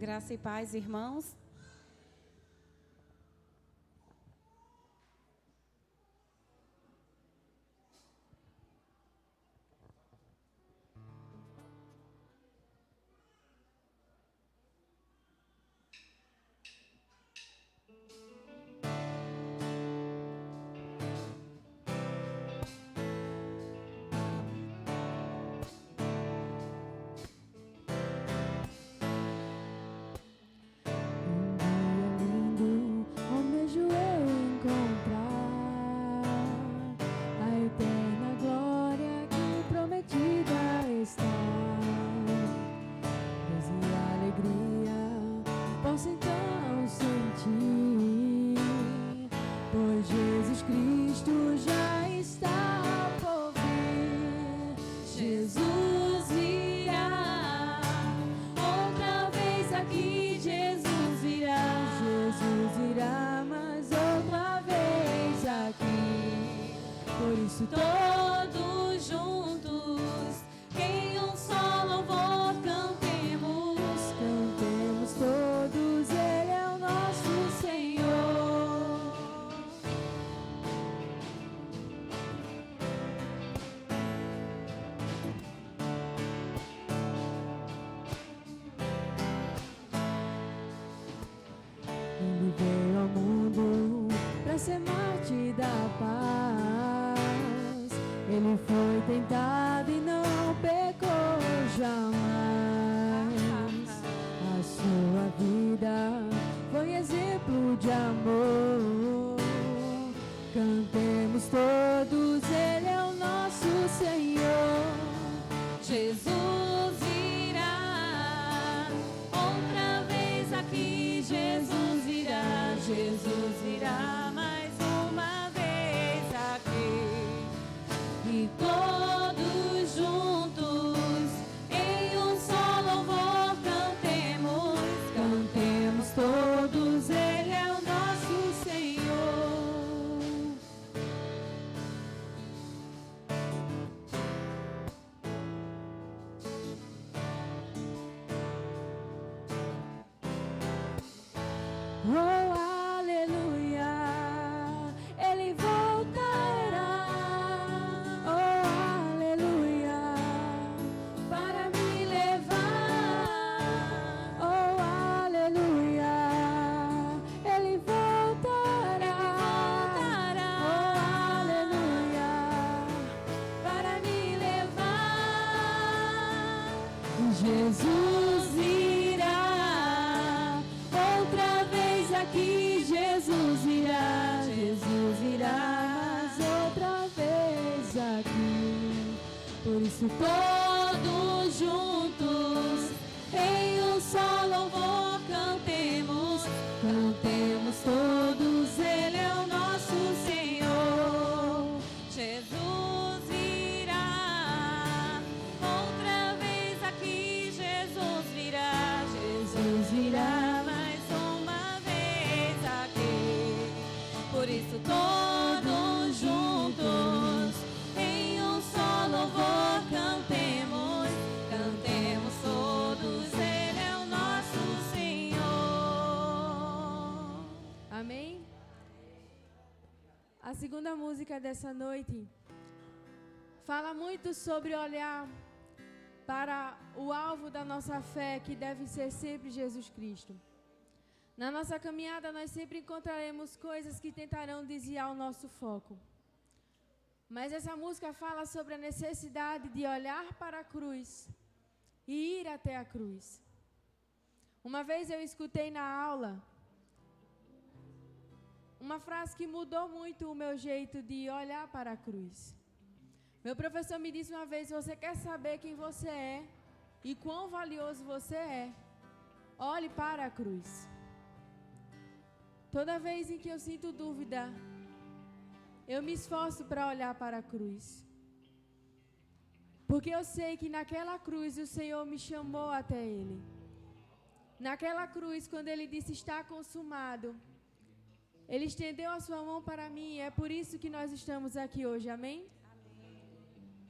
Graça e paz, irmãos. A segunda música dessa noite fala muito sobre olhar para o alvo da nossa fé, que deve ser sempre Jesus Cristo. Na nossa caminhada, nós sempre encontraremos coisas que tentarão desviar o nosso foco. Mas essa música fala sobre a necessidade de olhar para a cruz e ir até a cruz. Uma vez eu escutei na aula uma frase que mudou muito o meu jeito de olhar para a cruz. Meu professor me disse uma vez: você quer saber quem você é e quão valioso você é? Olhe para a cruz. Toda vez em que eu sinto dúvida, eu me esforço para olhar para a cruz. Porque eu sei que naquela cruz o Senhor me chamou até Ele. Naquela cruz, quando Ele disse está consumado, Ele estendeu a sua mão para mim, e é por isso que nós estamos aqui hoje, amém?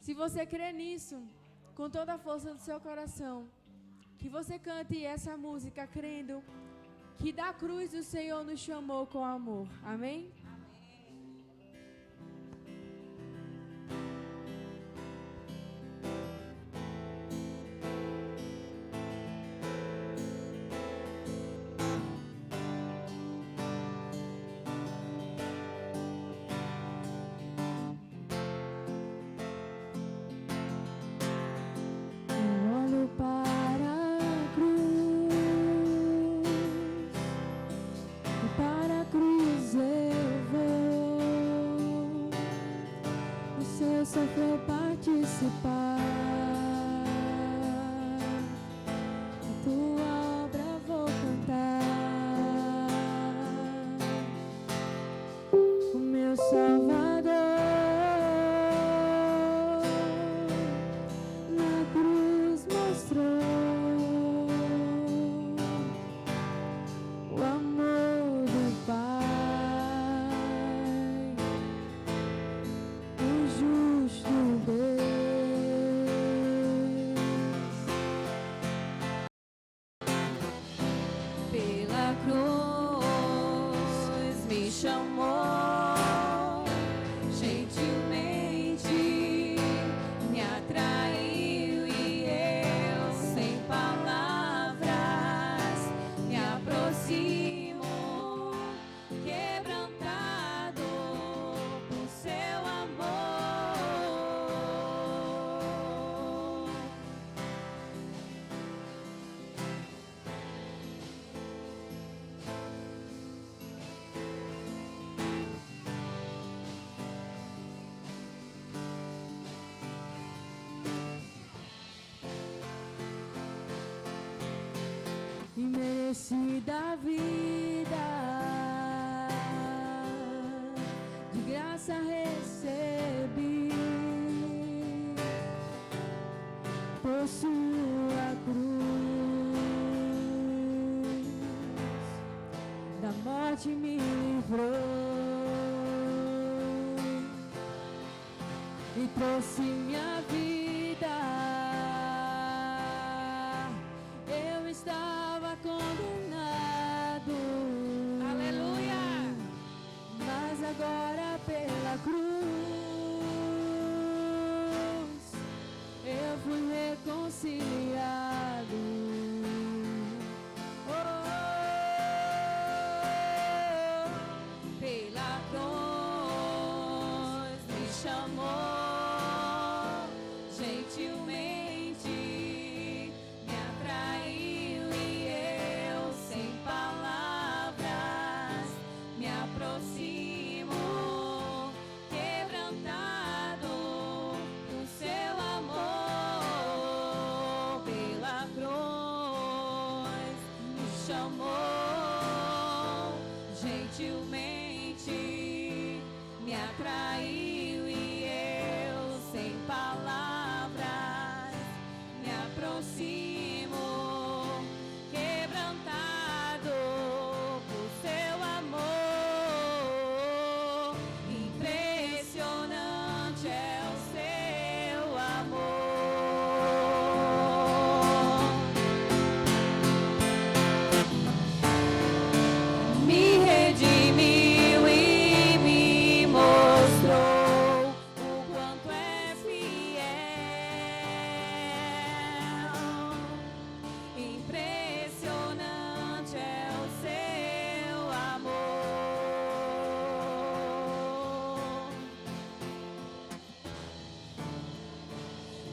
Se você crê nisso, com toda a força do seu coração, Que você cante essa música crendo que da cruz o Senhor nos chamou com amor. Amém? Sofreu participar da tua obra, vou cantar o meu Salvador na cruz mostrou o amor do Pai, o justo Deus. Pela cruz me chamou, gentilmente me atraiu e eu, sem palavras, me aproximo, quebrantado por seu amor. Imerecida vida, de graça recebi, por sua cruz, da morte me livrou e trouxe minha vida. Eu estava condenado, aleluia, mas agora pela cruz eu fui reconciliado. Pela cruz me chamou, gentilmente me atraiu e eu, sem palavras, me aproximo, quebrantado com seu amor. Pela cruz me chamou, gentilmente me atraiu e eu, sem palavras, me aproximo, quebrantado por seu amor. Impressionante é o seu amor. Me redimiu e me mostrou o quanto é fiel. Impressionante é o seu amor.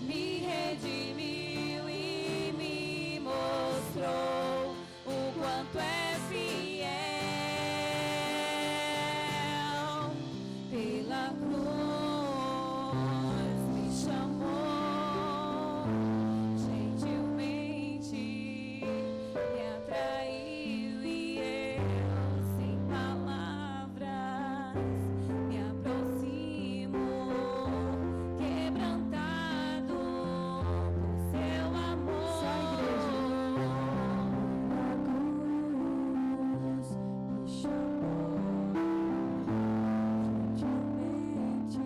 Me redimiu e me mostrou o quanto é fiel. Pela cruz me chamou, gentilmente me atraiu e eu, sem palavras, me aproximo, quebrantado por seu amor. Só igreja. Na cruz me chamou, gentilmente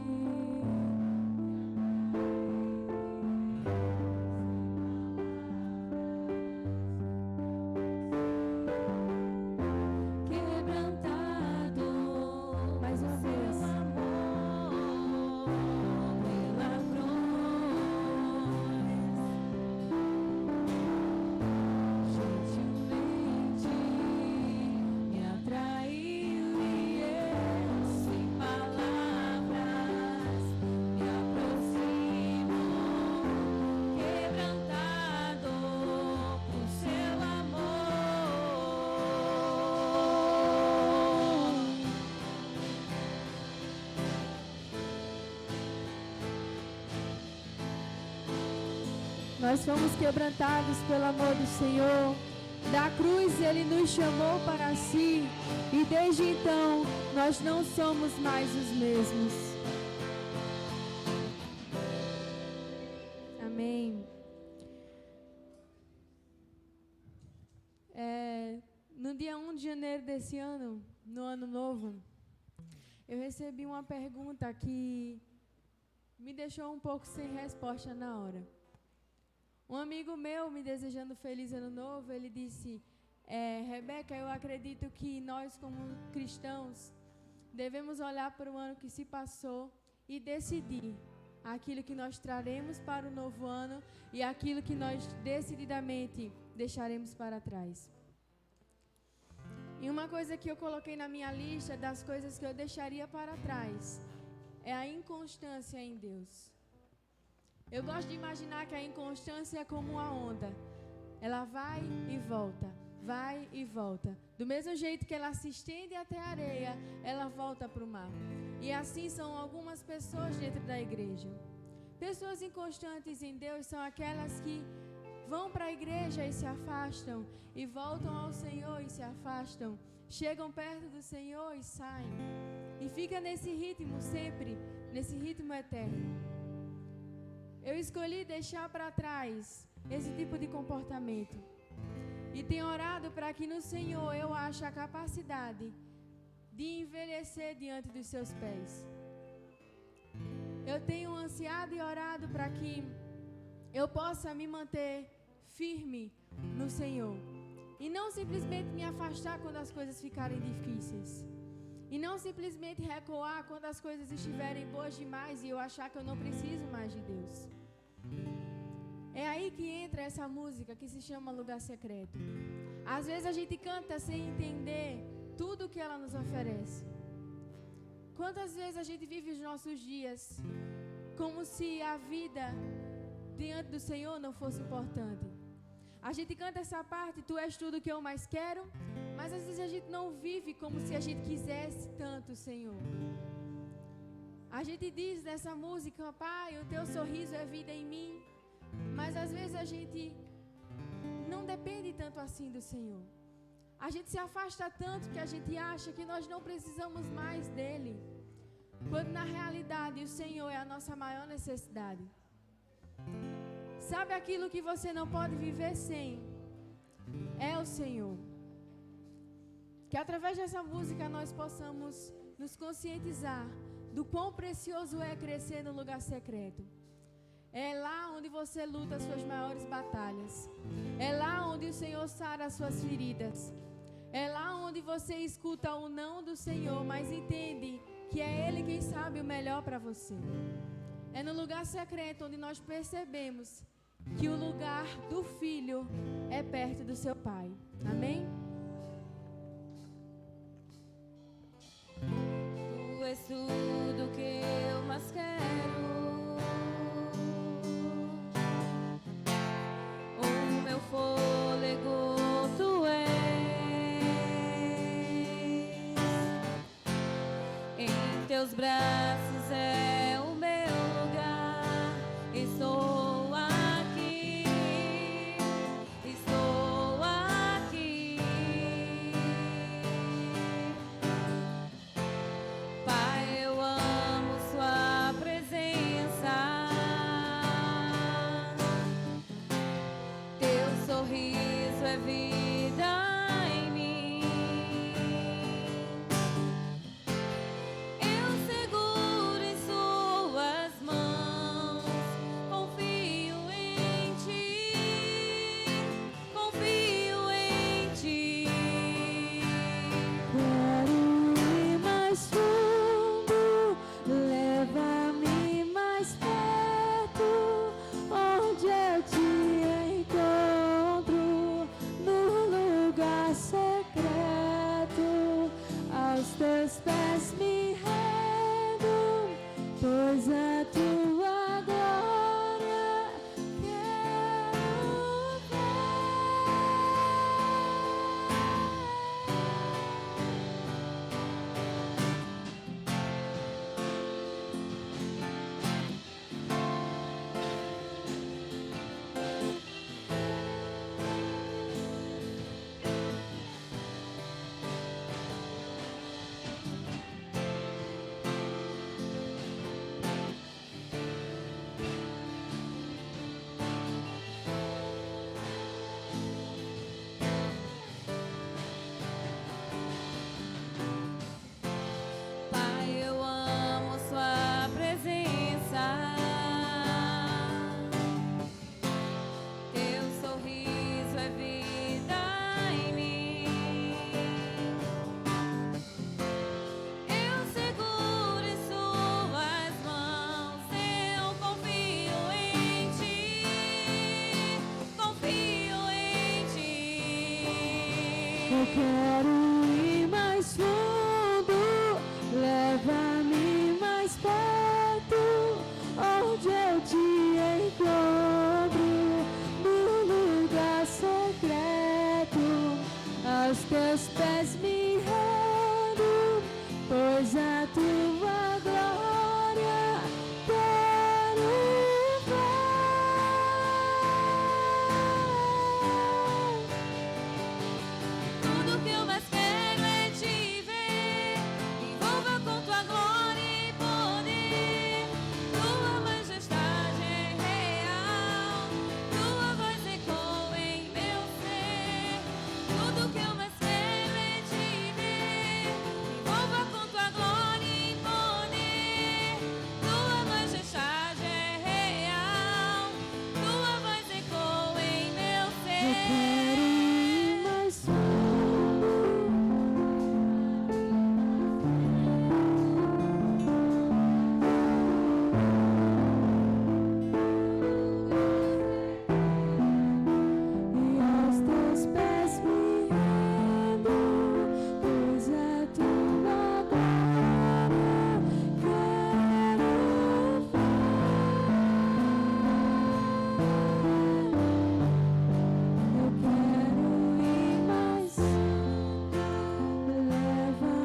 Nós fomos quebrantados pelo amor do Senhor. Da cruz Ele nos chamou para si. E desde então, nós não somos mais os mesmos. Amém. No dia 1 de janeiro desse ano, no ano novo, eu recebi uma pergunta que me deixou um pouco sem resposta na hora. Um amigo meu, me desejando feliz ano novo, ele disse: Rebeca, eu acredito que nós como cristãos devemos olhar para o ano que se passou e decidir aquilo que nós traremos para o novo ano e aquilo que nós decididamente deixaremos para trás. E uma coisa que eu coloquei na minha lista das coisas que eu deixaria para trás é a inconstância em Deus. Eu gosto de imaginar que a inconstância é como uma onda. Ela vai e volta, vai e volta. Do mesmo jeito que ela se estende até a areia, ela volta para o mar. E assim são algumas pessoas dentro da igreja. Pessoas inconstantes em Deus são aquelas que vão para a igreja e se afastam, e voltam ao Senhor e se afastam, chegam perto do Senhor e saem, e fica nesse ritmo sempre, nesse ritmo eterno. Eu escolhi deixar para trás esse tipo de comportamento, e tenho orado para que no Senhor eu ache a capacidade de envelhecer diante dos seus pés. Eu tenho ansiado e orado para que eu possa me manter firme no Senhor. E não simplesmente me afastar quando as coisas ficarem difíceis. E não simplesmente recuar quando as coisas estiverem boas demais e eu achar que eu não preciso mais de Deus. É aí que entra essa música que se chama Lugar Secreto. Às vezes a gente canta sem entender tudo o que ela nos oferece. Quantas vezes a gente vive os nossos dias como se a vida diante do Senhor não fosse importante. A gente canta essa parte, tu és tudo que eu mais quero, mas às vezes a gente não vive como se a gente quisesse tanto o Senhor. A gente diz nessa música, Pai, o teu sorriso é vida em mim, mas às vezes a gente não depende tanto assim do Senhor. A gente se afasta tanto que a gente acha que nós não precisamos mais dele, quando na realidade o Senhor é a nossa maior necessidade. Sabe aquilo que você não pode viver sem? É o Senhor. Que através dessa música nós possamos nos conscientizar do quão precioso é crescer no lugar secreto. É lá onde você luta as suas maiores batalhas. É lá onde o Senhor sara as suas feridas. É lá onde você escuta o não do Senhor, mas entende que é Ele quem sabe o melhor para você. É no lugar secreto onde nós percebemos que o lugar do filho é perto do seu pai. Amém? Tu és tudo que eu mais quero. O meu fôlego tu és. Em teus braços é o meu lugar. Estou aqui. Estou aqui. Pai, eu amo sua presença. Teu sorriso é vida em mim. Eu seguro em sua quero ir mais fundo, leva-me mais perto, onde eu te encontro, no lugar secreto, aos teus pés me rendo, pois a tua glória quero ver. Tudo que eu mais quero é te ver, me envolva com tua glória e poder. Tua majestade é real, tua voz ecoa em meu ser. Tudo que eu mais quero é te ver, me envolva com tua glória e poder. Tua majestade é real, tua voz ecoa em meu ser. Eu quero ir mais e aos teus pés me rendo, pois a tua glória quero ver. Eu quero ir mais, leva-me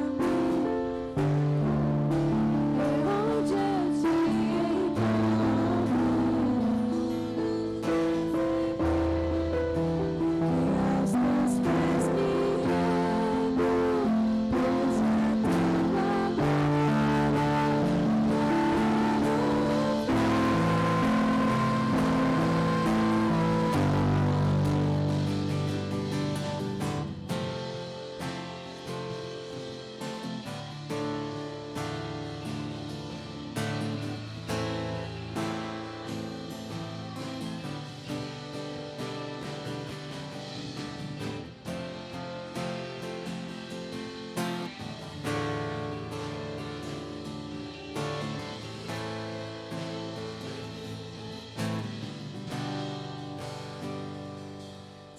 onde eu te e aos teus pés me rendo, pois a tua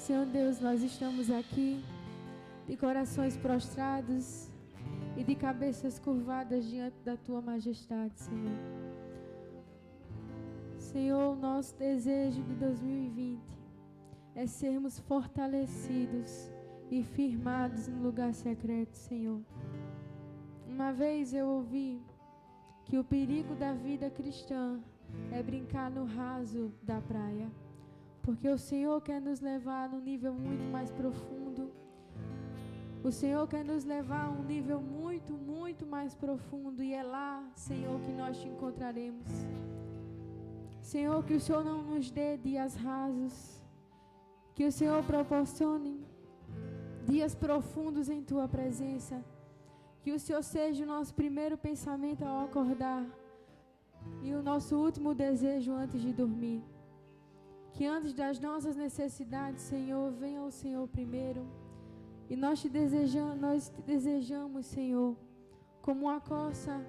Senhor Deus, nós estamos aqui de corações prostrados e de cabeças curvadas diante da Tua majestade, Senhor. Senhor, o nosso desejo de 2020 é sermos fortalecidos e firmados no lugar secreto, Senhor. Uma vez eu ouvi que o perigo da vida cristã é brincar no raso da praia. Porque o Senhor quer nos levar num nível muito mais profundo. O Senhor quer nos levar a um nível muito, muito mais profundo. E é lá, Senhor, que nós te encontraremos. Senhor, que o Senhor não nos dê dias rasos. Que o Senhor proporcione dias profundos em Tua presença. Que o Senhor seja o nosso primeiro pensamento ao acordar. E o nosso último desejo antes de dormir. Que antes das nossas necessidades, Senhor, venha o Senhor primeiro. E nós te desejamos, Senhor, como uma corça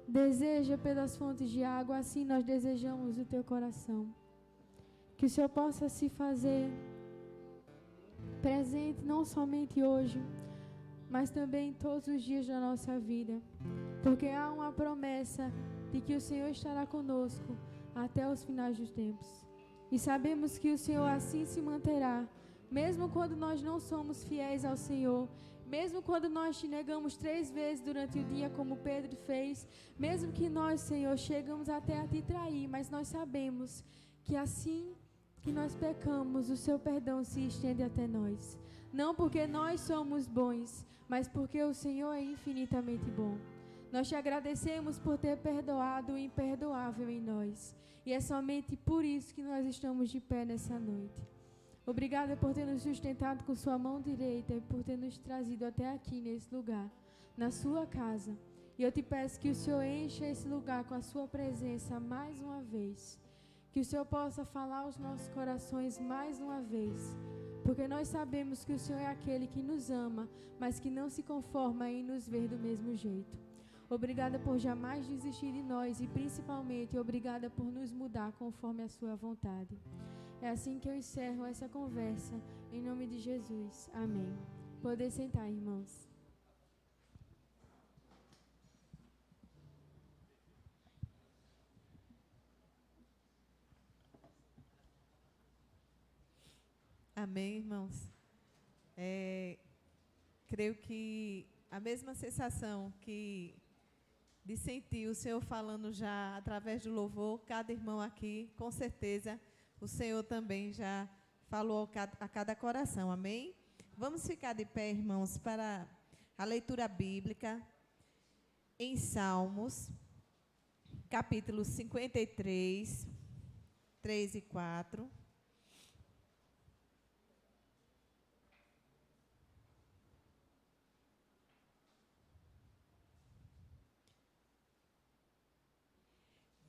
deseja pelas fontes de água, assim nós desejamos o Teu coração. Que o Senhor possa se fazer presente não somente hoje, mas também todos os dias da nossa vida. Porque há uma promessa de que o Senhor estará conosco até os finais dos tempos. E sabemos que o Senhor assim se manterá, mesmo quando nós não somos fiéis ao Senhor, mesmo quando nós te negamos 3 vezes durante o dia, como Pedro fez, mesmo que nós, Senhor, chegamos até a te trair, mas nós sabemos que assim que nós pecamos, o seu perdão se estende até nós. Não porque nós somos bons, mas porque o Senhor é infinitamente bom. Nós te agradecemos por ter perdoado o imperdoável em nós. E é somente por isso que nós estamos de pé nessa noite. Obrigada por ter nos sustentado com sua mão direita e por ter nos trazido até aqui nesse lugar, na sua casa. E eu te peço que o Senhor encha esse lugar com a sua presença mais uma vez. Que o Senhor possa falar aos nossos corações mais uma vez. Porque nós sabemos que o Senhor é aquele que nos ama, mas que não se conforma em nos ver do mesmo jeito. Obrigada por jamais desistir de nós e principalmente obrigada por nos mudar conforme a sua vontade. É assim que eu encerro essa conversa, em nome de Jesus. Amém. Poder sentar, irmãos. Amém, irmãos. Creio que a mesma sensação que de sentir o Senhor falando já através do louvor, cada irmão aqui, com certeza, o Senhor também já falou a cada coração. Amém? Vamos ficar de pé, irmãos, para a leitura bíblica em Salmos, capítulo 53, 3 e 4.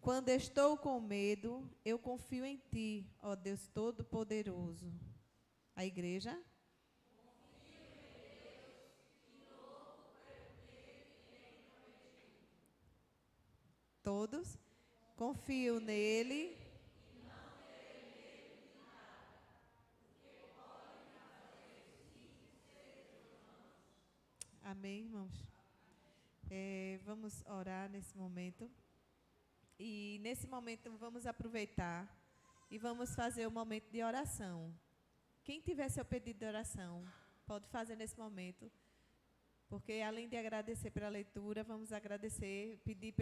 Quando estou com medo, eu confio em Ti, ó Deus Todo-Poderoso. A igreja? Todos? Confio nele. Amém, irmãos? Vamos orar nesse momento. E nesse momento vamos aproveitar e vamos fazer o momento de oração. Quem tiver seu pedido de oração, pode fazer nesse momento. Porque além de agradecer pela leitura, vamos agradecer, pedir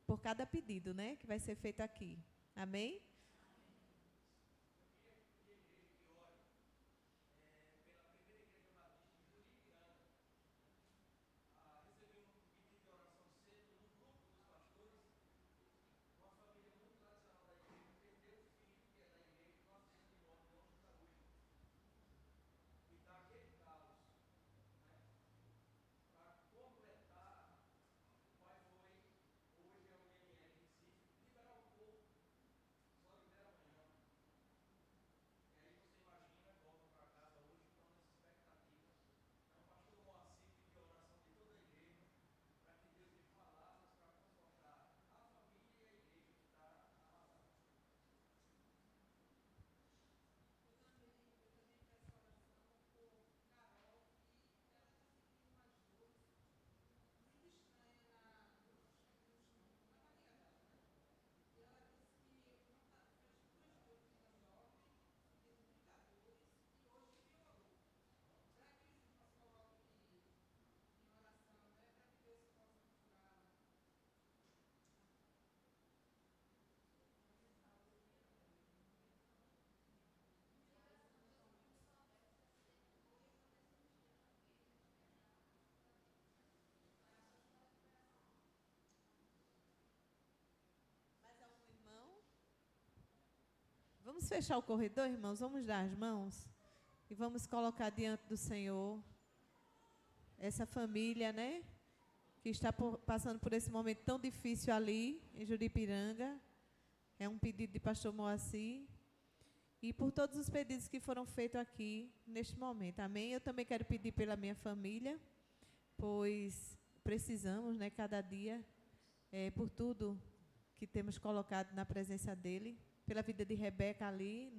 por cada pedido, né, que vai ser feito aqui. Amém? Vamos fechar o corredor, irmãos? Vamos dar as mãos e vamos colocar diante do Senhor essa família, né? Que está passando por esse momento tão difícil ali, em Juripiranga. É um pedido de pastor Moacir. E por todos os pedidos que foram feitos aqui, neste momento. Amém? Eu também quero pedir pela minha família, pois precisamos, né, cada dia, por tudo que temos colocado na presença dEle. Pela vida de Rebeca ali,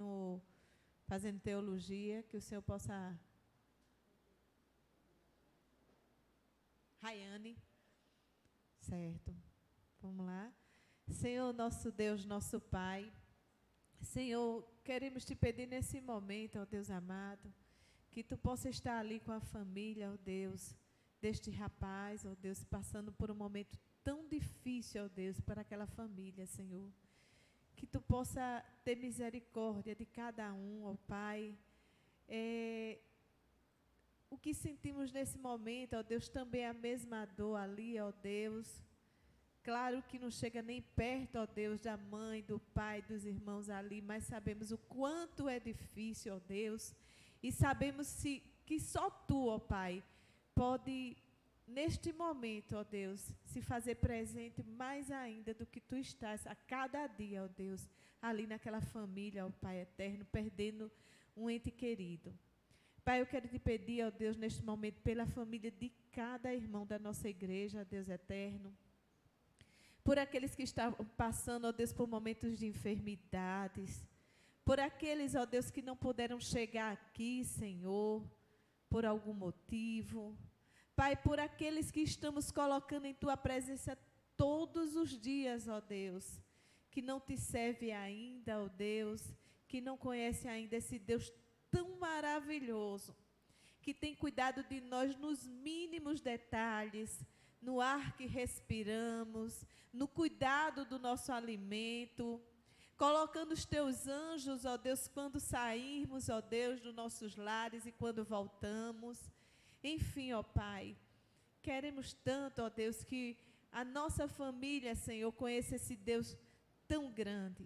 fazendo teologia, que o Senhor possa... Rayane. Certo. Vamos lá. Senhor, nosso Deus, nosso Pai, Senhor, queremos te pedir nesse momento, ó Deus amado, que tu possa estar ali com a família, ó Deus, deste rapaz, ó Deus, passando por um momento tão difícil, ó Deus, para aquela família, Senhor. Que tu possa ter misericórdia de cada um, ó Pai. O que sentimos nesse momento, ó Deus, também é a mesma dor ali, ó Deus. Claro que não chega nem perto, ó Deus, da mãe, do pai, dos irmãos ali, mas sabemos o quanto é difícil, ó Deus. E sabemos que só tu, ó Pai, pode... Neste momento, ó Deus, se fazer presente mais ainda do que tu estás a cada dia, ó Deus, ali naquela família, ó Pai eterno, perdendo um ente querido. Pai, eu quero te pedir, ó Deus, neste momento, pela família de cada irmão da nossa igreja, ó Deus eterno, por aqueles que estão passando, ó Deus, por momentos de enfermidades, por aqueles, ó Deus, que não puderam chegar aqui, Senhor, por algum motivo. Pai, por aqueles que estamos colocando em Tua presença todos os dias, ó Deus, que não Te serve ainda, ó Deus, que não conhece ainda esse Deus tão maravilhoso, que tem cuidado de nós nos mínimos detalhes, no ar que respiramos, no cuidado do nosso alimento, colocando os Teus anjos, ó Deus, quando sairmos, ó Deus, dos nossos lares e quando voltamos. Enfim, ó Pai, queremos tanto, ó Deus, que a nossa família, Senhor, conheça esse Deus tão grande,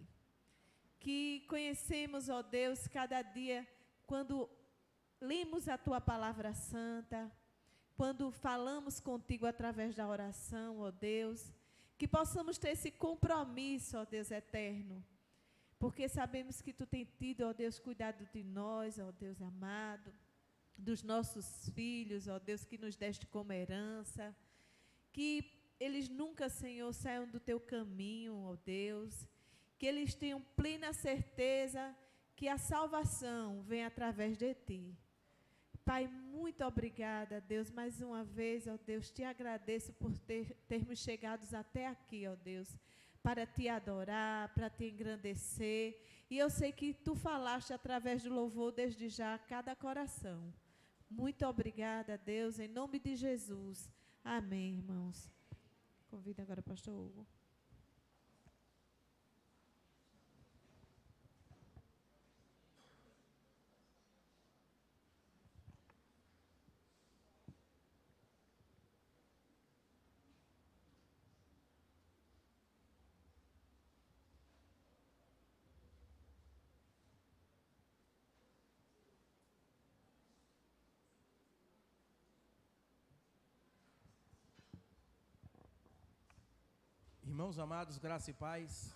que conhecemos, ó Deus, cada dia, quando lemos a Tua palavra santa, quando falamos contigo através da oração, ó Deus, que possamos ter esse compromisso, ó Deus eterno, porque sabemos que Tu tem tido, ó Deus, cuidado de nós, ó Deus amado, dos nossos filhos, ó Deus, que nos deste como herança, que eles nunca, Senhor, saiam do Teu caminho, ó Deus, que eles tenham plena certeza que a salvação vem através de Ti. Pai, muito obrigada, Deus, mais uma vez, ó Deus, Te agradeço por termos chegado até aqui, ó Deus, para Te adorar, para Te engrandecer, e eu sei que Tu falaste através do louvor desde já a cada coração. Muito obrigada, Deus, em nome de Jesus. Amém, irmãos. Convido agora o pastor Hugo. Irmãos amados, graça e paz,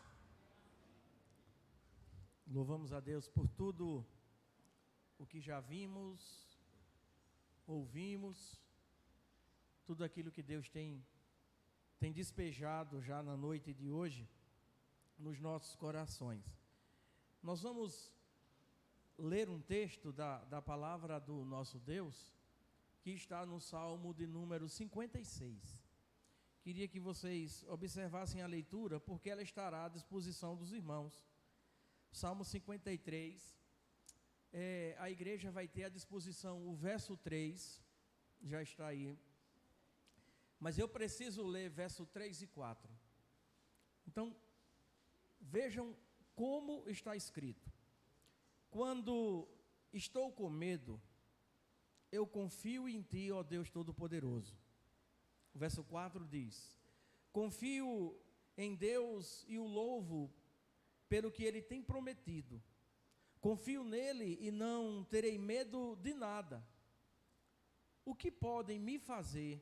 louvamos a Deus por tudo o que já vimos, ouvimos, tudo aquilo que Deus tem despejado já na noite de hoje nos nossos corações. Nós vamos ler um texto da palavra do nosso Deus, que está no Salmo de número 56. Queria que vocês observassem a leitura, porque ela estará à disposição dos irmãos. Salmo 53, a igreja vai ter à disposição o verso 3, já está aí. Mas eu preciso ler verso 3 e 4. Então, vejam como está escrito. Quando estou com medo, eu confio em Ti, ó Deus Todo-Poderoso. O verso 4 diz: confio em Deus e o louvo pelo que Ele tem prometido. Confio nele e não terei medo de nada. O que podem me fazer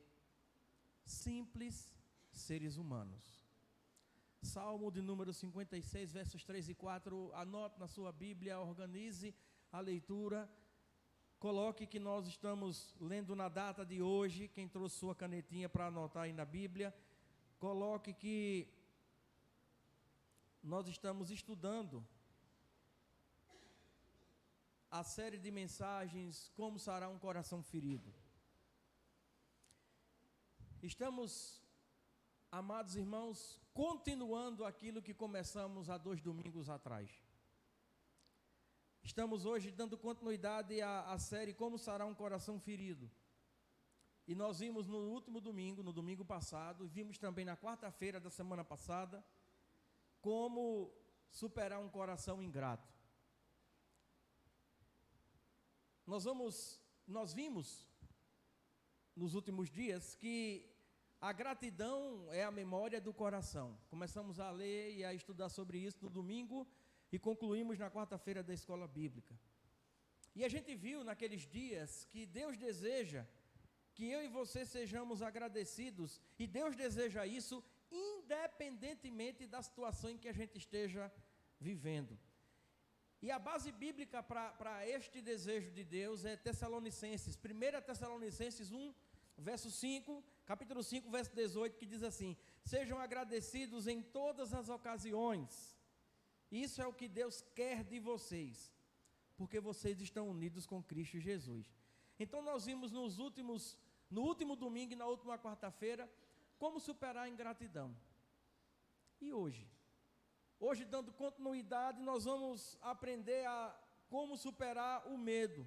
simples seres humanos? Salmo de número 56, versos 3 e 4, anote na sua Bíblia, organize a leitura. Coloque que nós estamos lendo na data de hoje, quem trouxe sua canetinha para anotar aí na Bíblia, coloque que nós estamos estudando a série de mensagens, Como Sarar um Coração Ferido. Estamos, amados irmãos, continuando aquilo que começamos há 2 domingos atrás. Estamos hoje dando continuidade à série Como Sarar um Coração Ferido. E nós vimos no último domingo, no domingo passado, e vimos também na quarta-feira da semana passada, como superar um coração ingrato. Nós vimos nos últimos dias que a gratidão é a memória do coração. Começamos a ler e a estudar sobre isso no domingo, e concluímos na quarta-feira da escola bíblica. E a gente viu naqueles dias que Deus deseja que eu e você sejamos agradecidos, e Deus deseja isso independentemente da situação em que a gente esteja vivendo. E a base bíblica para este desejo de Deus é Tessalonicenses, 1 Tessalonicenses 1, verso 5, capítulo 5, verso 18, que diz assim: sejam agradecidos em todas as ocasiões. Isso é o que Deus quer de vocês, porque vocês estão unidos com Cristo Jesus. Então nós vimos no último domingo e na última quarta-feira, como superar a ingratidão. E hoje? Hoje, dando continuidade, nós vamos aprender a como superar o medo.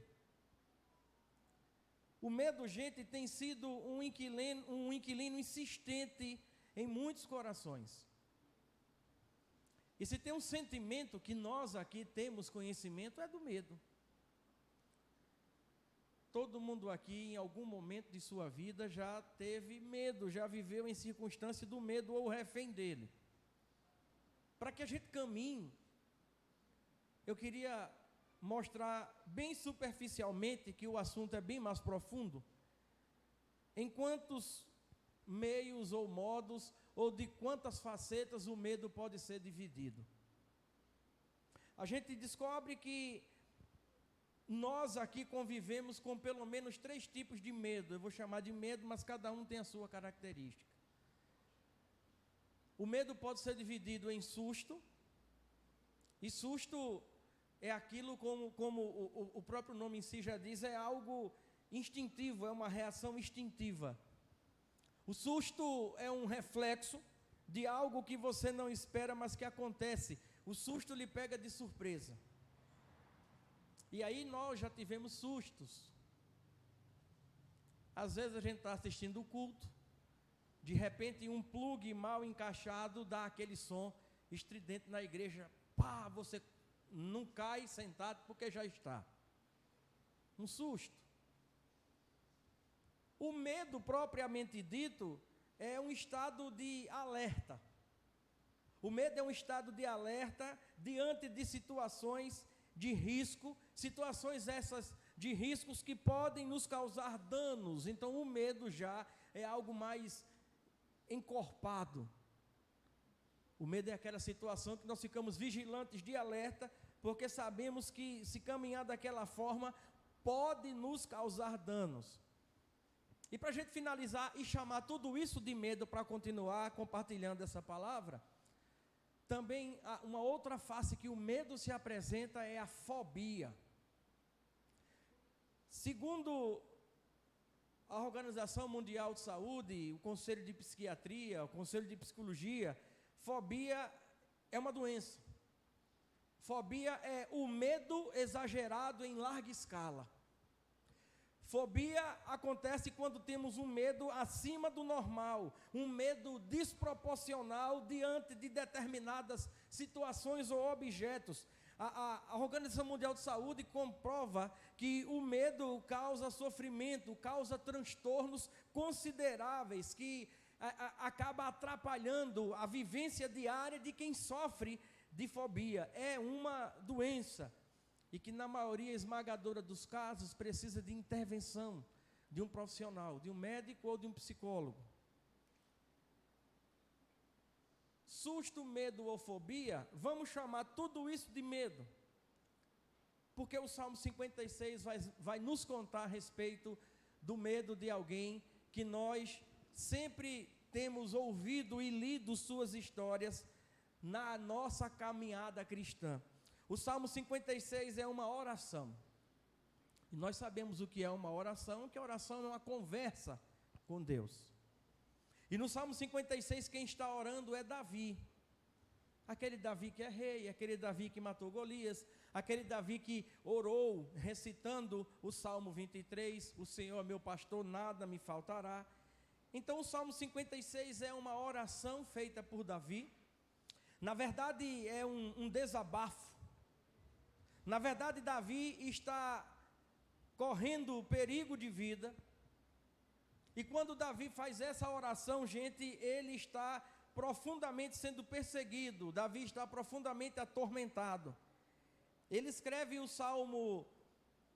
O medo, gente, tem sido um inquilino insistente em muitos corações. E se tem um sentimento que nós aqui temos conhecimento, é do medo. Todo mundo aqui, em algum momento de sua vida, já teve medo, já viveu em circunstância do medo ou refém dele. Para que a gente caminhe, eu queria mostrar bem superficialmente que o assunto é bem mais profundo, em quantos meios ou modos, ou de quantas facetas o medo pode ser dividido. A gente descobre que nós aqui convivemos com pelo menos 3 tipos de medo. Eu vou chamar de medo, mas cada um tem a sua característica. O medo pode ser dividido em susto, e susto é aquilo como o próprio nome em si já diz, é algo instintivo, é uma reação instintiva. O susto é um reflexo de algo que você não espera, mas que acontece. O susto lhe pega de surpresa. E aí nós já tivemos sustos. Às vezes a gente está assistindo o culto, de repente um plugue mal encaixado dá aquele som estridente na igreja, pá, você não cai sentado porque já está. Um susto. O medo propriamente dito é um estado de alerta. O medo é um estado de alerta diante de situações de risco, situações essas de riscos que podem nos causar danos. Então o medo já é algo mais encorpado. O medo é aquela situação que nós ficamos vigilantes de alerta, porque sabemos que se caminhar daquela forma pode nos causar danos. E para a gente finalizar e chamar tudo isso de medo para continuar compartilhando essa palavra, também uma outra face que o medo se apresenta é a fobia. Segundo a Organização Mundial de Saúde, o Conselho de Psiquiatria, o Conselho de Psicologia, fobia é uma doença. Fobia é o medo exagerado em larga escala. Fobia acontece quando temos um medo acima do normal, um medo desproporcional diante de determinadas situações ou objetos. A Organização Mundial de Saúde comprova que o medo causa sofrimento, causa transtornos consideráveis, que acaba atrapalhando a vivência diária de quem sofre de fobia. É uma doença. E que na maioria esmagadora dos casos precisa de intervenção de um profissional, de um médico ou de um psicólogo. Susto, medo ou fobia, vamos chamar tudo isso de medo. Porque o Salmo 56 vai nos contar a respeito do medo de alguém que nós sempre temos ouvido e lido suas histórias na nossa caminhada cristã. O Salmo 56 é uma oração. E nós sabemos o que é uma oração, que a oração é uma conversa com Deus. E no Salmo 56 quem está orando é Davi. Aquele Davi que é rei, aquele Davi que matou Golias, aquele Davi que orou recitando o Salmo 23, o Senhor é meu pastor, nada me faltará. Então o Salmo 56 é uma oração feita por Davi. Na verdade é um desabafo. Na verdade, Davi está correndo perigo de vida, e quando Davi faz essa oração, gente, ele está profundamente sendo perseguido, Davi está profundamente atormentado. Ele escreve o Salmo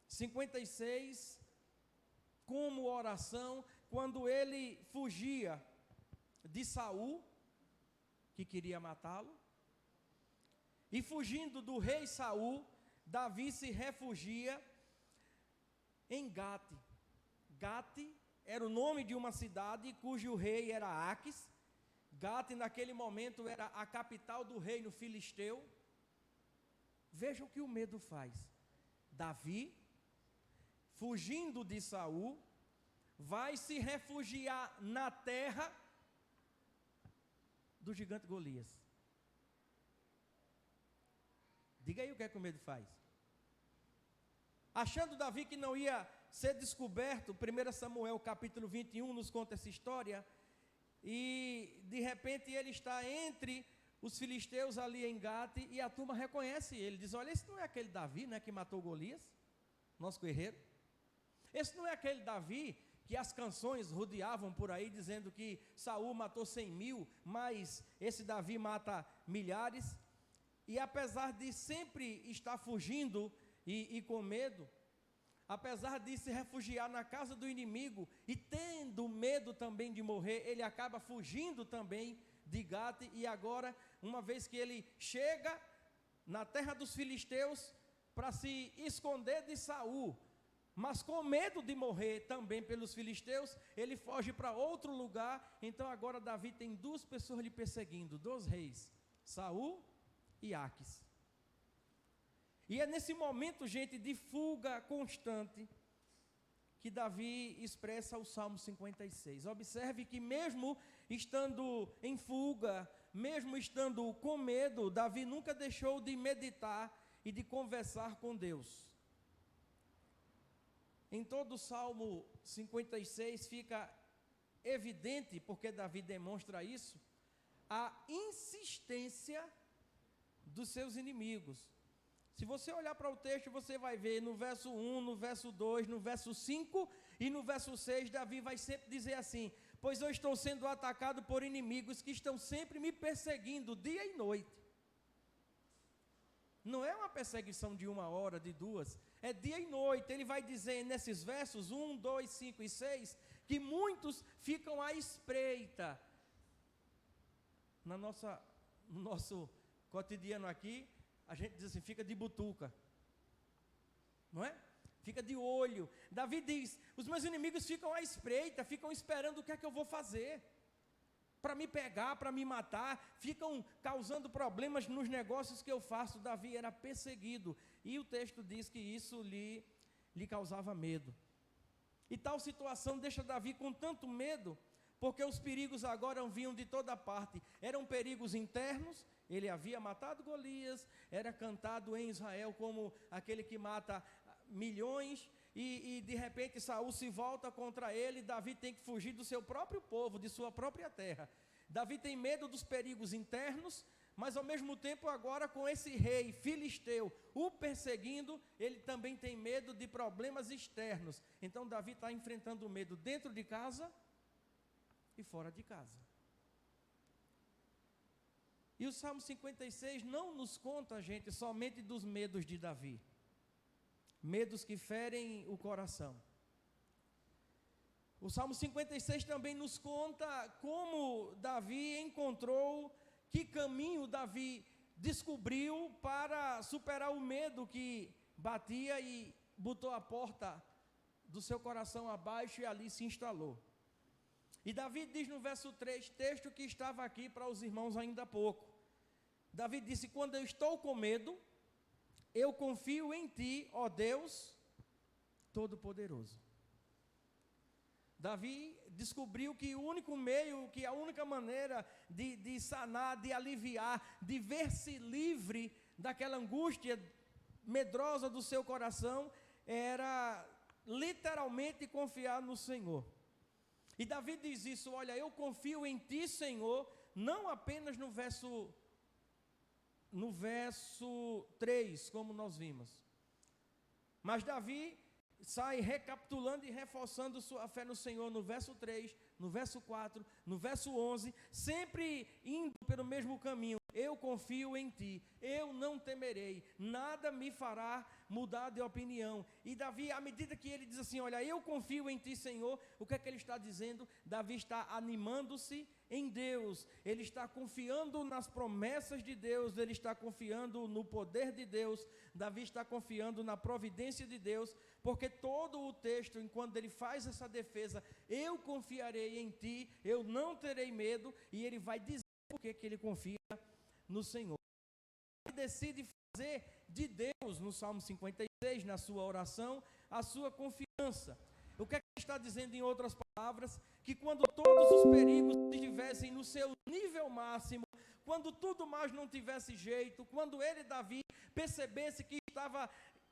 56 como oração, quando ele fugia de Saul, que queria matá-lo, e fugindo do rei Saul, Davi se refugia em Gate. Gate era o nome de uma cidade cujo rei era Aques. Gate naquele momento era a capital do reino filisteu. Veja o que o medo faz. Davi fugindo de Saul, vai se refugiar na terra do gigante Golias. Diga aí o que é que o medo faz. Achando Davi que não ia ser descoberto, 1 Samuel capítulo 21 nos conta essa história, e de repente ele está entre os filisteus ali em Gate, e a turma reconhece ele, diz, olha, esse não é aquele Davi, né, que matou Golias, nosso guerreiro? Esse não é aquele Davi que as canções rodeavam por aí, dizendo que Saul matou 100.000, mas esse Davi mata milhares? E apesar de sempre estar fugindo e com medo, apesar de se refugiar na casa do inimigo e tendo medo também de morrer, ele acaba fugindo também de Gate, e agora, uma vez que ele chega na terra dos filisteus para se esconder de Saul, mas com medo de morrer também pelos filisteus, ele foge para outro lugar. Então agora Davi tem duas pessoas lhe perseguindo, dois reis, Saul e Aques. E é nesse momento, gente, de fuga constante, que Davi expressa o Salmo 56. Observe que mesmo estando em fuga, mesmo estando com medo, Davi nunca deixou de meditar e de conversar com Deus. Em todo o Salmo 56 fica evidente, porque Davi demonstra isso, a insistência dos seus inimigos. Se você olhar para o texto, você vai ver no verso 1, no verso 2, no verso 5 e no verso 6, Davi vai sempre dizer assim, pois eu estou sendo atacado por inimigos que estão sempre me perseguindo, dia e noite. Não é uma perseguição de 1 hora, de 2, é dia e noite. Ele vai dizer nesses versos 1, 2, 5 e 6, que muitos ficam à espreita. No nosso cotidiano aqui, a gente diz assim, fica de butuca, não é? Fica de olho. Davi diz, os meus inimigos ficam à espreita, ficam esperando o que é que eu vou fazer, para me pegar, para me matar, ficam causando problemas nos negócios que eu faço. Davi era perseguido, e o texto diz que isso lhe causava medo. E tal situação deixa Davi com tanto medo, porque os perigos agora vinham de toda parte. Eram perigos internos, ele havia matado Golias, era cantado em Israel como aquele que mata milhões, e de repente Saul se volta contra ele. Davi tem que fugir do seu próprio povo, de sua própria terra. Davi tem medo dos perigos internos, mas ao mesmo tempo agora com esse rei filisteu o perseguindo, ele também tem medo de problemas externos. Então Davi está enfrentando o medo dentro de casa e fora de casa. E o Salmo 56 não nos conta, gente, somente dos medos de Davi, medos que ferem o coração. O Salmo 56 também nos conta como Davi encontrou, que caminho Davi descobriu para superar o medo que batia e botou a porta do seu coração abaixo e ali se instalou. E Davi diz no verso 3, texto que estava aqui para os irmãos ainda há pouco. Davi disse, quando eu estou com medo, eu confio em ti, ó Deus Todo-Poderoso. Davi descobriu que o único meio, que a única maneira de sanar, de aliviar, de ver-se livre daquela angústia medrosa do seu coração, era literalmente confiar no Senhor. E Davi diz isso, olha, eu confio em ti, Senhor, não apenas no verso 3, como nós vimos. Mas Davi sai recapitulando e reforçando sua fé no Senhor no verso 3, no verso 4, no verso 11, sempre indo pelo mesmo caminho. Eu confio em ti, eu não temerei, nada me fará mudar de opinião. E Davi, à medida que ele diz assim, olha, eu confio em ti, Senhor, o que é que ele está dizendo? Davi está animando-se em Deus, ele está confiando nas promessas de Deus, ele está confiando no poder de Deus, Davi está confiando na providência de Deus, porque todo o texto, enquanto ele faz essa defesa, eu confiarei em ti, eu não terei medo, e ele vai dizer por que ele confia no Senhor. Ele decide fazer de Deus, no Salmo 56, na sua oração, a sua confiança. O que é que ele está dizendo em outras palavras? Que quando todos os perigos estivessem no seu nível máximo, quando tudo mais não tivesse jeito, quando ele, Davi, percebesse que estava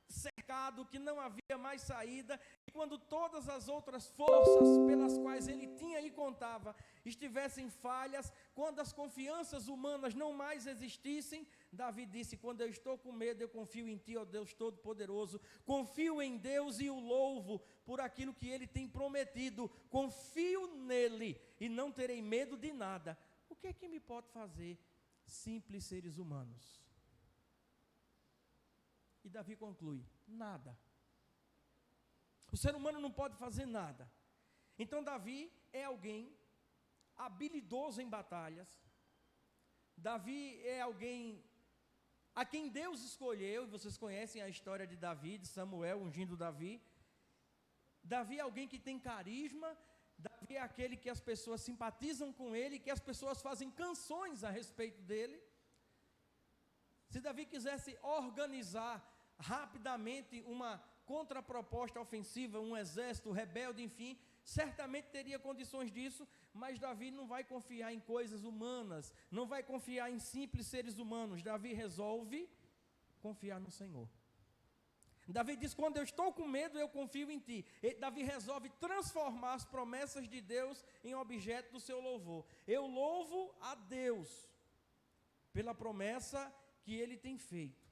cercado, que não havia mais saída, e quando todas as outras forças pelas quais ele tinha e contava estivessem falhas, quando as confianças humanas não mais existissem, Davi disse: quando eu estou com medo, eu confio em ti, ó Deus Todo-Poderoso, confio em Deus e o louvo por aquilo que ele tem prometido, confio nele e não terei medo de nada. O que é que me pode fazer simples seres humanos? E Davi conclui: nada. O ser humano não pode fazer nada. Então Davi é alguém habilidoso em batalhas. Davi é alguém a quem Deus escolheu, e vocês conhecem a história de Davi, de Samuel ungindo Davi. Davi é alguém que tem carisma. Davi é aquele que as pessoas simpatizam com ele, que as pessoas fazem canções a respeito dele. Se Davi quisesse organizar rapidamente uma contraproposta ofensiva, um exército rebelde, enfim, certamente teria condições disso, mas Davi não vai confiar em coisas humanas, não vai confiar em simples seres humanos. Davi resolve confiar no Senhor. Davi diz: quando eu estou com medo, eu confio em ti. Davi resolve transformar as promessas de Deus em objeto do seu louvor. Eu louvo a Deus pela promessa que ele tem feito.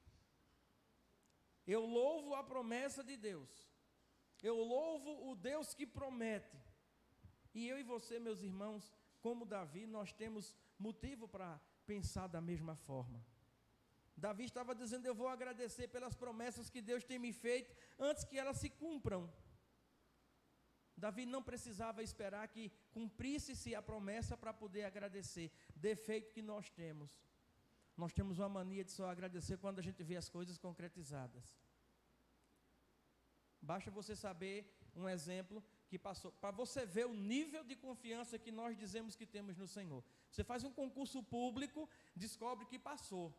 Eu louvo a promessa de Deus. Eu louvo o Deus que promete. E eu e você, meus irmãos, como Davi, nós temos motivo para pensar da mesma forma. Davi estava dizendo: eu vou agradecer pelas promessas que Deus tem me feito antes que elas se cumpram. Davi não precisava esperar que cumprisse-se a promessa para poder agradecer. Defeito que nós temos. Nós temos uma mania de só agradecer quando a gente vê as coisas concretizadas. Basta você saber um exemplo que passou, para você ver o nível de confiança que nós dizemos que temos no Senhor. Você faz um concurso público, descobre que passou.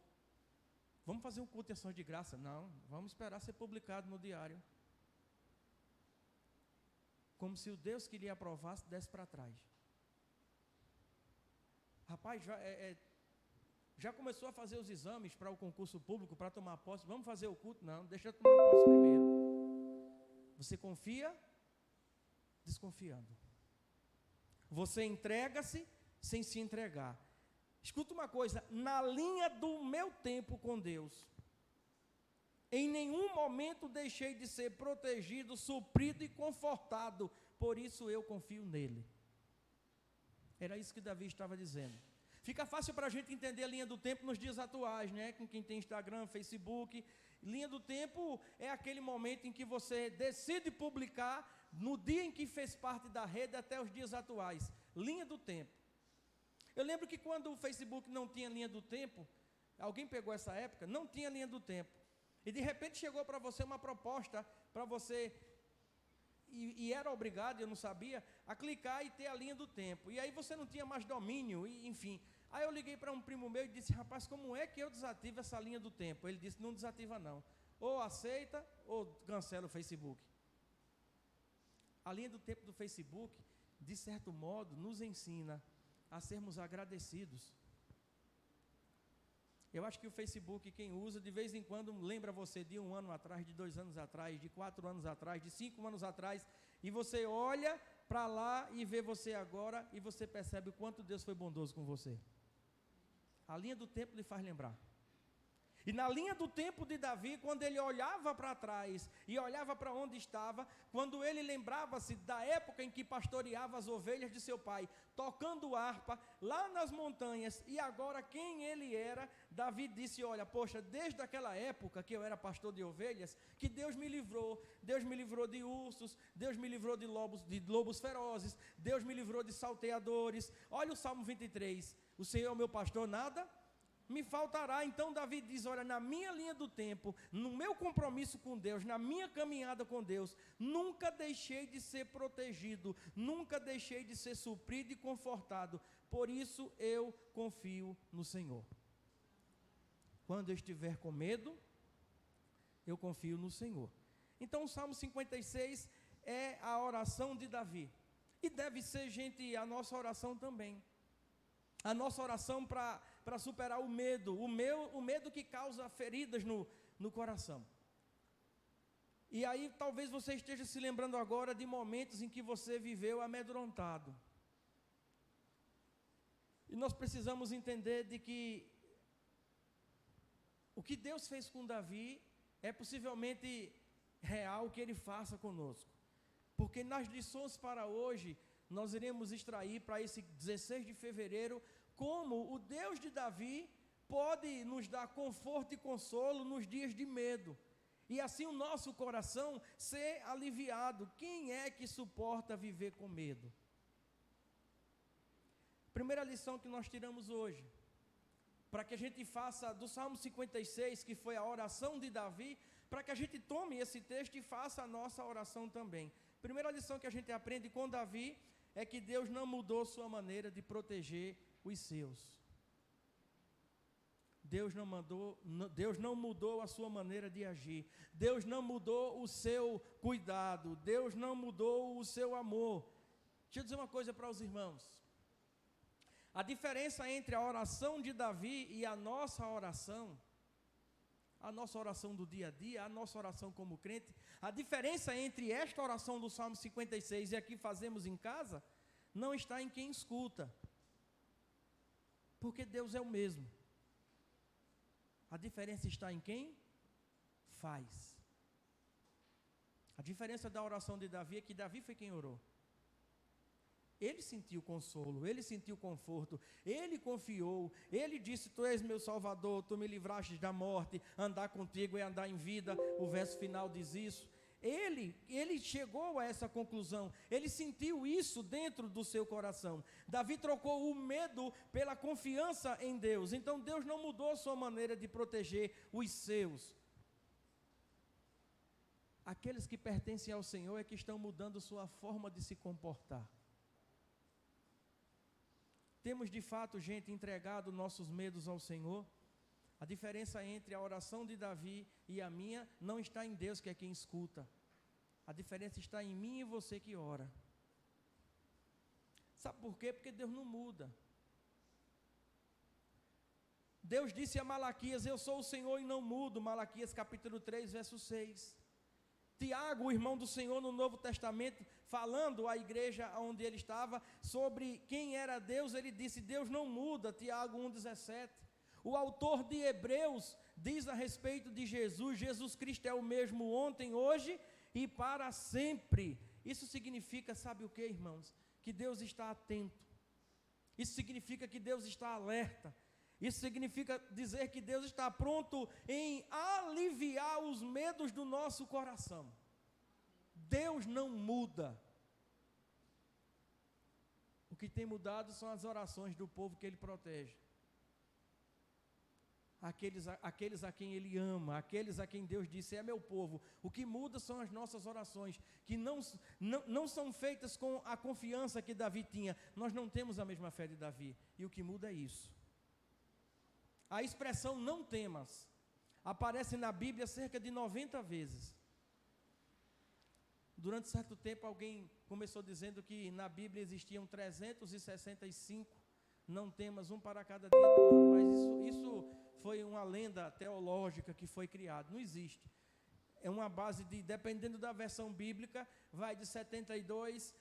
Vamos fazer um culto de ação de graça? Não, vamos esperar ser publicado no diário. Como se o Deus que lhe aprovasse desse para trás. Rapaz, já começou a fazer os exames para o concurso público, para tomar posse? Vamos fazer o culto? Não, deixa eu tomar posse primeiro. Você confia desconfiando. Você entrega-se sem se entregar. Escuta uma coisa: na linha do meu tempo com Deus, em nenhum momento deixei de ser protegido, suprido e confortado, por isso eu confio nele. Era isso que Davi estava dizendo. Fica fácil para a gente entender a linha do tempo nos dias atuais, né? Com quem tem Instagram, Facebook. Linha do tempo é aquele momento em que você decide publicar no dia em que fez parte da rede até os dias atuais. Linha do tempo. Eu lembro que quando o Facebook não tinha linha do tempo, alguém pegou essa época, não tinha linha do tempo. E de repente chegou para você uma proposta para você, e era obrigado, eu não sabia, a clicar e ter a linha do tempo. E aí você não tinha mais domínio, e, enfim. Aí eu liguei para um primo meu e disse: rapaz, como é que eu desativo essa linha do tempo? Ele disse: não desativa não. Ou aceita ou cancela o Facebook. A linha do tempo do Facebook, de certo modo, nos ensina a sermos agradecidos. Eu acho que o Facebook, quem usa, de vez em quando lembra você de 1 ano atrás, de 2 anos atrás, de 4 anos atrás, de 5 anos atrás, e você olha para lá e vê você agora, e você percebe o quanto Deus foi bondoso com você. A linha do tempo lhe faz lembrar. E na linha do tempo de Davi, quando ele olhava para trás e olhava para onde estava, quando ele lembrava-se da época em que pastoreava as ovelhas de seu pai, tocando harpa lá nas montanhas, e agora quem ele era, Davi disse: olha, poxa, desde aquela época que eu era pastor de ovelhas, que Deus me livrou de ursos, Deus me livrou de lobos ferozes, Deus me livrou de salteadores. Olha o Salmo 23, o Senhor é o meu pastor, nada me faltará. Então Davi diz: olha, na minha linha do tempo, no meu compromisso com Deus, na minha caminhada com Deus, nunca deixei de ser protegido, nunca deixei de ser suprido e confortado, por isso eu confio no Senhor. Quando eu estiver com medo, eu confio no Senhor. Então o Salmo 56 é a oração de Davi. E deve ser, gente, a nossa oração também. A nossa oração para superar o medo. O medo que causa feridas no coração. E aí talvez você esteja se lembrando agora de momentos em que você viveu amedrontado. E nós precisamos entender de que o que Deus fez com Davi é possivelmente real que Ele faça conosco. Porque nas lições para hoje, nós iremos extrair para esse 16 de fevereiro, como o Deus de Davi pode nos dar conforto e consolo nos dias de medo. E assim o nosso coração ser aliviado. Quem é que suporta viver com medo? Primeira lição que nós tiramos hoje, para que a gente faça do Salmo 56, que foi a oração de Davi, para que a gente tome esse texto e faça a nossa oração também. Primeira lição que a gente aprende com Davi é que Deus não mudou sua maneira de proteger os seus. Deus não mudou a sua maneira de agir. Deus não mudou o seu cuidado. Deus não mudou o seu amor. Deixa eu dizer uma coisa para os irmãos. A diferença entre a oração de Davi e a nossa oração do dia a dia, a nossa oração como crente, a diferença entre esta oração do Salmo 56 e a que fazemos em casa, não está em quem escuta. Porque Deus é o mesmo. A diferença está em quem faz. A diferença da oração de Davi é que Davi foi quem orou. Ele sentiu consolo, ele sentiu conforto, ele confiou, ele disse: Tu és meu Salvador, Tu me livraste da morte, andar contigo é andar em vida. O verso final diz isso. Ele chegou a essa conclusão, ele sentiu isso dentro do seu coração. Davi trocou o medo pela confiança em Deus. Então Deus não mudou sua maneira de proteger os seus. Aqueles que pertencem ao Senhor é que estão mudando sua forma de se comportar. Temos de fato, gente, entregado nossos medos ao Senhor. A diferença entre a oração de Davi e a minha não está em Deus, que é quem escuta. A diferença está em mim e você que ora. Sabe por quê? Porque Deus não muda. Deus disse a Malaquias: Eu sou o Senhor e não mudo. Malaquias capítulo 3, verso 6. Tiago, o irmão do Senhor no Novo Testamento, falando à igreja onde ele estava, sobre quem era Deus, ele disse: Deus não muda. Tiago 1,17. O autor de Hebreus diz a respeito de Jesus: Jesus Cristo é o mesmo ontem, hoje e para sempre. Isso significa, sabe o que, irmãos? Que Deus está atento. Isso significa que Deus está alerta. Isso significa dizer que Deus está pronto em aliviar os medos do nosso coração. Deus não muda. O que tem mudado são as orações do povo que Ele protege. Aqueles a quem Ele ama, aqueles a quem Deus disse: é meu povo. O que muda são as nossas orações, que não são feitas com a confiança que Davi tinha. Nós não temos a mesma fé de Davi, e o que muda é isso. A expressão não temas aparece na Bíblia cerca de 90 vezes. Durante certo tempo alguém começou dizendo que na Bíblia existiam 365 não temas, um para cada dia do ano, mas isso foi uma lenda teológica que foi criada, não existe. É uma base de, dependendo da versão bíblica, vai de 72